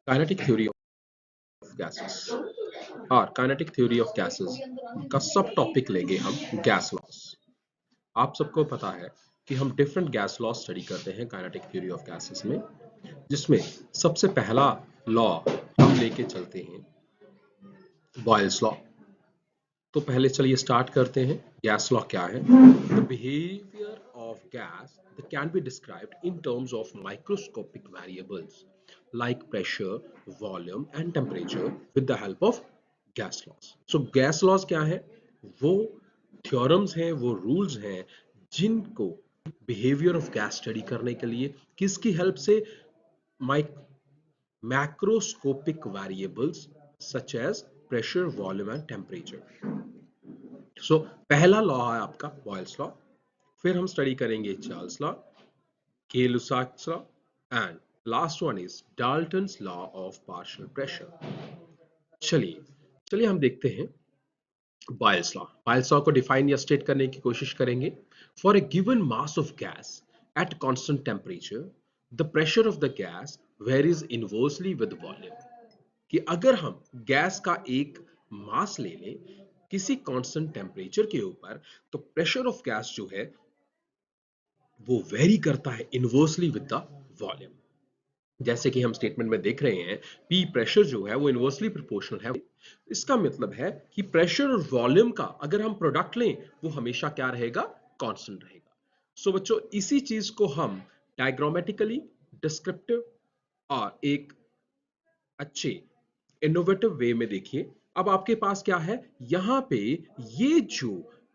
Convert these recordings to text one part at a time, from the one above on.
Kinetic theory of gases और kinetic theory of gases का सब टॉपिक लेंगे हम गैस लॉस। आप सबको पता है कि हम डिफरेंट गैस लॉ स्टडी करते हैं काइनेटिक थ्योरी ऑफ गैसेस में, जिसमें सबसे पहला लॉ हम लेके चलते हैं बॉयल्स लॉ। तो पहले चलिए स्टार्ट करते हैं। गैस लॉ क्या है? The behaviour of gas that can be described in terms of microscopic variables like pressure, volume and temperature with the help of gas laws. So gas laws क्या है? वो थ्योरम्स हैं, वो rules हैं जिनको behaviour of gas study करने के लिए किसकी हेल्प से? Macroscopic variables such as pressure, volume and temperature. So पहला लॉ है आपका बॉयल्स लॉ, फिर हम स्टडी करेंगे Charles law, Gay Lussac's law and last one is Dalton's law of partial pressure. चलिए चलिए हम देखते हैं बॉयल्स लॉ। बॉयल्स लॉ को डिफाइन या स्टेट करने की कोशिश करेंगे। For a given mass of gas at constant temperature the pressure of the gas varies inversely with volume. कि अगर हम गैस का एक मास ले लें किसी कांस्टेंट टेम्परेचर के ऊपर, तो प्रेशर ऑफ गैस जो है वो वेरी करता है इनवर्सली विद द वॉल्यूम। जैसे कि हम स्टेटमेंट में देख रहे हैं, पी प्रेशर जो है वो इनवर्सली प्रोपोर्शनल है। इसका मतलब है कि प्रेशर और वॉल्यूम का अगर हम प्रोडक्ट लें वो हमेशा क्या रहेगा? कांस्टेंट रहेगा। सो बच्चों, इसी चीज को हम डायग्रामेटिकली, डिस्क्रिप्टिव और एक अच्छे इनोवेटिव वे में देखिए। अब आपके पास क्या है? यहां पे ये जो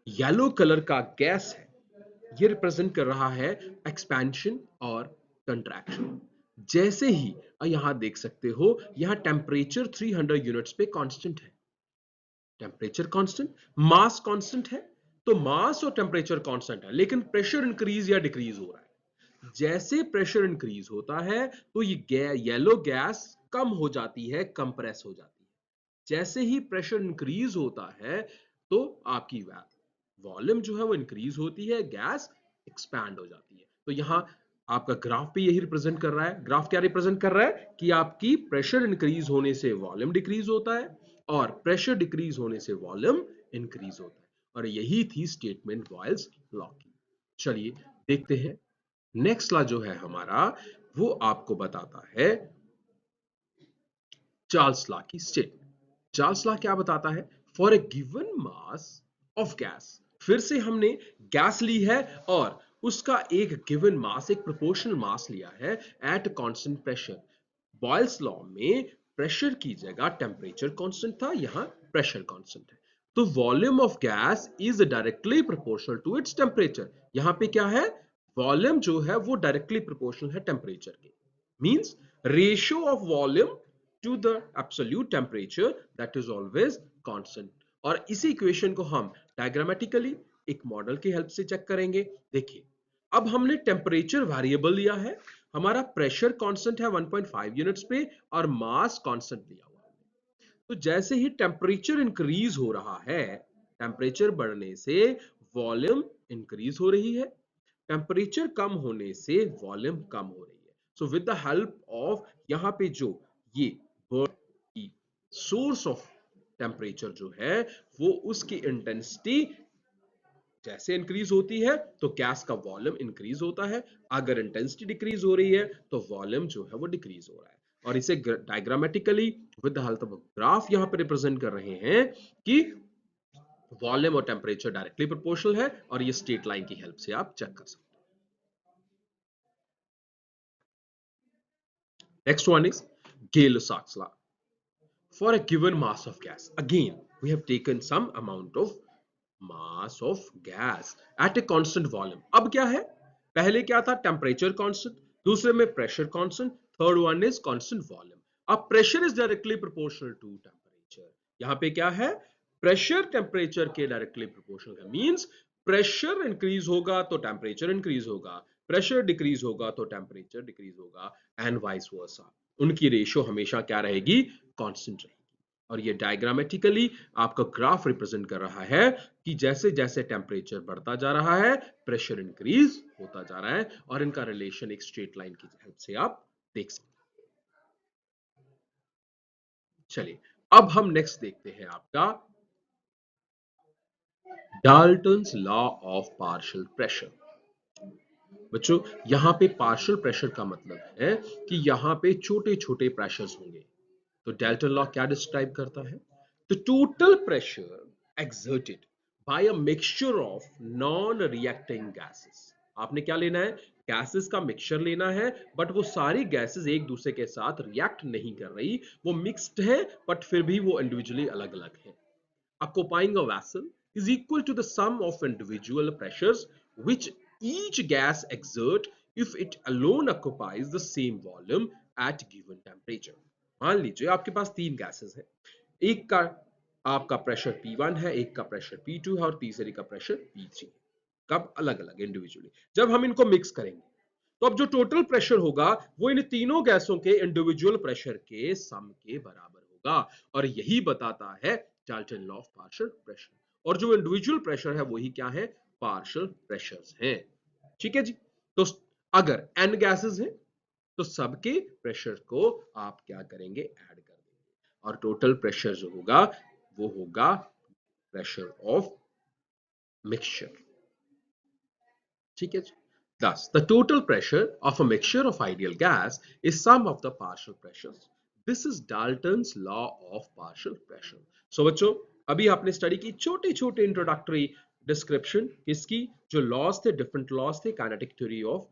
येलो कलर का गैस है ये रिप्रेजेंट कर रहा है एक्सपेंशन और कंट्रैक्शन। जैसे ही यहां देख सकते हो, यहां टेम्परेचर 300 यूनिट्स पे कांस्टेंट है। टेम्परेचर कांस्टेंट, मास कांस्टेंट है, तो मास और टेम्परेचर कांस्टेंट है, लेकिन प्रेशर इंक्रीज या डिक्रीज हो रहा है। जैसे प्रेशर इंक्रीज होता है तो ये येलो गैस कम हो जाती है, कंप्रेस हो जाती है। जैसे ही प्रेशर इंक्रीज होता है तो आपकी वॉल्यूम जो है वो इंक्रीज होती है, गैस एक्सपैंड हो जाती है। तो यहां आपका ग्राफ भी यही रिप्रेजेंट कर रहा है। ग्राफ क्या रिप्रेजेंट कर रहा है? कि आपकी प्रेशर इंक्रीज होने से वॉल्यूम डिक्रीज होता है और प्रेशर डिक्रीज होने से वॉल्यूम इंक्रीज होता है। और यही थी स्टेटमेंट बॉयल्स लॉ की। चलिए देखते हैं नेक्स्ट लॉ जो है हमारा, वो आपको बताता है चार्ल्स लॉ की स्टेटमेंट। चार्ल्स लॉ क्या बताता है? For a given mass of gas, फिर से हमने गैस ली है और उसका एक गिवन मास, एक प्रोपोर्शनल मास लिया है at constant pressure. Boyle's law में प्रेशर की जगह टेम्परेचर कांस्टेंट था, यहां प्रेशर कांस्टेंट है। तो volume of gas is directly proportional to its temperature. यहां पे क्या है? वॉल्यूम जो है वो डायरेक्टली प्रोपोर्शनल है टेम्परेचर के। Means ratio of volume to the absolute temperature that is always constant। और इसी इक्वेशन को हम डायग्रामेटिकली एक मॉडल की हेल्प से चेक करेंगे। देखिए, अब हमने टेम्परेचर वेरिएबल लिया है, हमारा प्रेशर कांस्टेंट है 1.5 यूनिट्स पे और मास कांस्टेंट लिया हुआ है। तो जैसे ही टेम्परेचर इंक्रीज हो रहा है, टेम्परेचर बढ़ने से वॉल्यूम इंक्रीज हो रही है, टेम्परेचर कम होने से वॉल्यूम कम हो रही है। So with the help of यहाँ पे जो ये की सोर्स ऑफ टेम्परेचर जो है वो उसकी इंटेंसिटी जैसे इंक्रीज होती है तो गैस का वॉल्यूम इंक्रीज होता है। अगर इंटेंसिटी डिक्रीज हो रही है तो वॉल्यूम जो है वो डिक्रीज हो रहा है। और इसे diagrammatically with the help of graph यहां पे रिप्रेजेंट कर रहे हैं कि वॉल्यूम और टेम्परेचर डायरेक्टली प्रोपोर्शनल है और ये स्ट्रेट लाइन की हेल्प से आप चेक कर सकते हैं। Next one is Gay-Lussac's law. For a given mass of gas, again we have taken some amount of mass of gas at a constant volume. अब क्या है? पहले क्या था? टेम्परेचर कांस्टेंट, दूसरे में pressure constant, third one is constant volume. अब pressure is directly proportional to temperature. यहां पे क्या है? प्रेशर टेम्परेचर के डायरेक्टली प्रोपोर्शनल है। मींस प्रेशर इंक्रीज होगा तो टेम्परेचर इंक्रीज होगा, प्रेशर डिक्रीज होगा तो टेम्परेचर डिक्रीज होगा एंड वाइस वर्सा। उनकी रेशियो हमेशा क्या रहेगी? कांस्टेंट रहेगी। और ये डायग्रामेटिकली आपका ग्राफ रिप्रेजेंट कर रहा है कि जैसे जैसे टेम्परेचर बढ़ता जा रहा है प्रेशर इंक्रीज होता जा रहा है और इनका रिलेशन एक स्ट्रेट लाइन की हेल्प से आप देख सकते हैं। चलिए अब हम नेक्स्ट देखते हैं आपका Dalton's law of partial pressure. बच्चों यहां पे पार्शियल प्रेशर का मतलब है कि यहां पे छोटे छोटे प्रेशर्स होंगे। तो डाल्टन लॉ क्या डिस्क्राइब करता है? The total pressure exerted by a mixture of non reacting gases. आपने क्या लेना है? गैसेस का मिक्सचर लेना है, बट वो सारी गैसेस एक दूसरे के साथ रिएक्ट नहीं कर रही, वो मिक्स्ड है बट फिर भी वो इंडिविजुअली अलग अलग है। Occupying a vessel is equal to the sum of individual pressures which each gas exert if it alone occupies the same volume at given temperature। मान लीजिए आपके पास तीन गैसेस हैं, एक का आपका प्रेशर P1 है, एक का प्रेशर P2 है और तीसरे का प्रेशर P3। कब? अलग अलग इंडिविजुअली। जब हम इनको मिक्स करेंगे तो अब जो टोटल प्रेशर होगा वो इन तीनों गैसों के इंडिविजुअल प्रेशर के सम के बराबर होगा, और यही बताता है Dalton law of partial pressure. और जो इंडिविजुअल प्रेशर है वही क्या है? पार्शियल प्रेशर्स हैं। ठीक है जी। तो अगर n गैसेस हैं तो सबके प्रेशर को आप क्या करेंगे? ऐड कर देंगे, और टोटल प्रेशर जो होगा वो होगा प्रेशर ऑफ मिक्सचर। ठीक है जी। Thus, the total pressure of a mixture of ideal gas is sum of the partial pressures. This is Dalton's law of partial pressure. So बच्चों अभी आपने स्टडी की छोटे छोटे इंट्रोडक्टरी डिस्क्रिप्शन किसकी? जो लॉज थे, डिफरेंट लॉज थे काइनेटिक थ्योरी ऑफ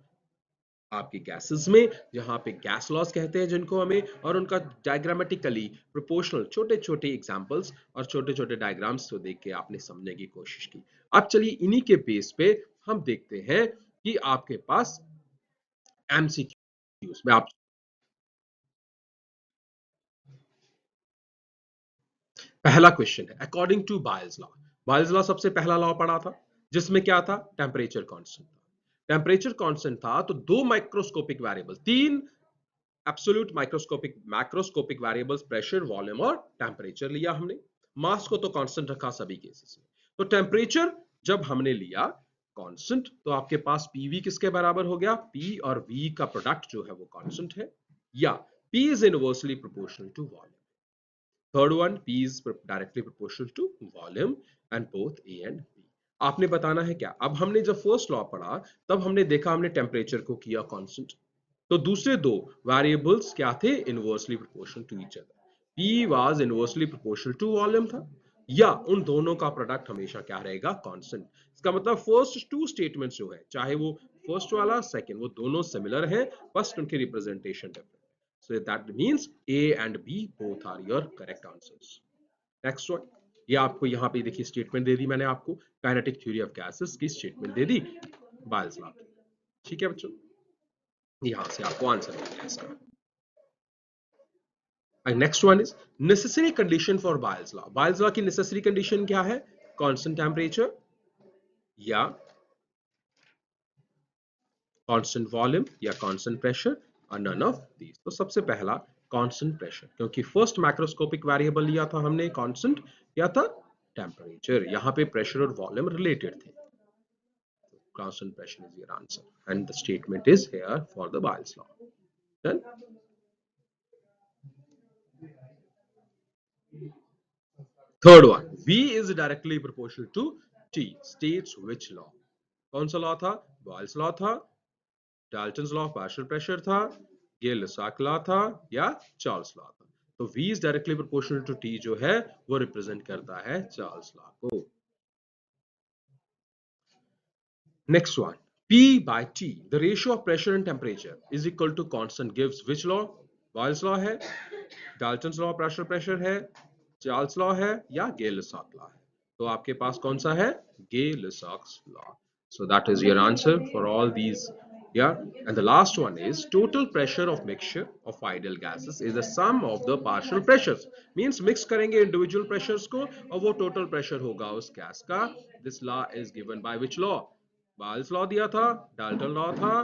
आपकी गैसेस में, जहां पे गैस लॉज कहते हैं जिनको हमें, और उनका डायग्रामेटिकली प्रोपोर्शनल छोटे छोटे एग्जांपल्स और छोटे छोटे डायग्राम्स को देख के आपने समझने की कोशिश की। अब चलिए इन्हीं के बेस पे हम देखते हैं कि आपके पास एमसीक्यूज में आप पहला क्वेश्चन है according to Boyle's law. Boyle's law सबसे पहला लॉ पढ़ा था जिसमें क्या था? टेम्परेचर कांस्टेंट था। टेम्परेचर कांस्टेंट था तो दो माइक्रोस्कोपिक वेरिएबल, तीन absolute microscopic macroscopic variables, pressure, volume और टेम्परेचर लिया हमने। मास को तो कांस्टेंट रखा सभी केसेस में। तो टेम्परेचर जब हमने लिया कांस्टेंट तो आपके पास पीवी किसके बराबर हो गया? पी और वी का प्रोडक्ट जो है वो कांस्टेंट है, या P is inversely proportional to volume. Third one, P is directly proportional to volume and both A and B। आपने बताना है क्या? अब हमने जब फर्स्ट लॉ पढ़ा तब हमने देखा, हमने टेम्परेचर को किया कांस्टेंट, तो दूसरे दो वेरिएबल्स क्या थे? Inversely proportional to each other. P was inversely proportional to volume था, या उन दोनों का प्रोडक्ट हमेशा क्या रहेगा? कांस्टेंट। इसका मतलब फर्स्ट टू स्टेटमेंट्स जो है, चाहे वो फर्स्ट वाला सेकंड, वो दोनों सिमिलर हैं, बस उनके representation different. So that means A and B both are your correct answers। Next one, ये आपको यहाँ पे देखिए स्टेटमेंट दे दी मैंने आपको, काइनेटिक थ्योरी ऑफ गैसेस की स्टेटमेंट दे दी बायल्स लॉ। ठीक है बच्चों, यहाँ से आपको आंसर मिल गया इसका। Next one is necessary condition for बायल्स law. Boyle's law की नेसेसरी कंडीशन क्या है? कांस्टेंट टेम्परेचर या कांस्टेंट वॉल्यूम या कांस्टेंट प्रेशर, और नन ऑफ दीज। तो सबसे पहला कांस्टेंट प्रेशर, क्योंकि फर्स्ट मैक्रोस्कोपिक वेरिएबल लिया था हमने कांस्टेंट, या था टेम्परेचर। यहाँ पे प्रेशर और वॉल्यूम रिलेटेड थे। Constant pressure is your answer, and the statement is here for the Boyle's law। Done? Third one, V is directly proportional to T states which law? कौन सा law था? Boyle's law था, Dalton's law of partial pressure था, गे-लुसाक law था, या Charles law था? तो V is directly proportional to T जो है वो रिप्रेजेंट करता है चार्ल्स लॉ को। Next one, P by T, the ratio of pressure and temperature is equal to constant gives which law? Boyle's law है, Dalton's law pressure pressure है, Charles law है, या गे-लुसाक लॉ है? तो आपके पास कौन सा है? गे-लुसाक्स law. So that is your answer for all these। Yeah, and the last one is total pressure of mixture of ideal gases is the sum of the partial pressures। Means mix करेंगे individual pressures को और वो total pressure होगा उस gas का। This law is given by which law? बायल्स law दिया था, Dalton law था,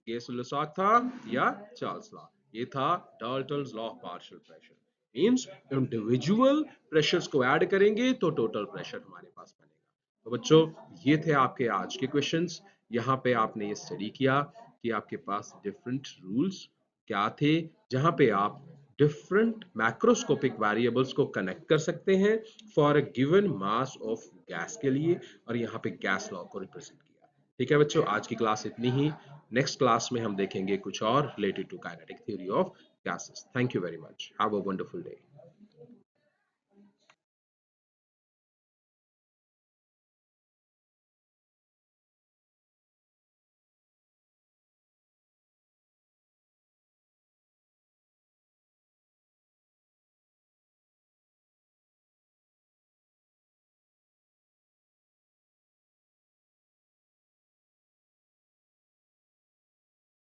गे-लुसाक था, या चार्ल्स लॉ? ये था Dalton's law of partial pressure. Means individual pressures को ऐड करेंगे तो टोटल प्रेशर हमारे पास बनेगा। तो बच्चों ये थे आपके आज के क्वेश्चंस। यहाँ पे आपने ये स्टडी किया कि आपके पास डिफरेंट रूल्स क्या थे, जहाँ पे आप डिफरेंट मैक्रोस्कोपिक वेरिएबल्स को कनेक्ट कर सकते हैं for a given mass of gas के लिए, और यहाँ पे गैस लॉ को रिप्रेजेंट किया। ठीक है बच्चों, आज की क्लास इतनी ही। नेक्स्ट क्लास में हम देखेंगे कुछ और related to kinetic theory of gases. Thank you very much. Have a wonderful day.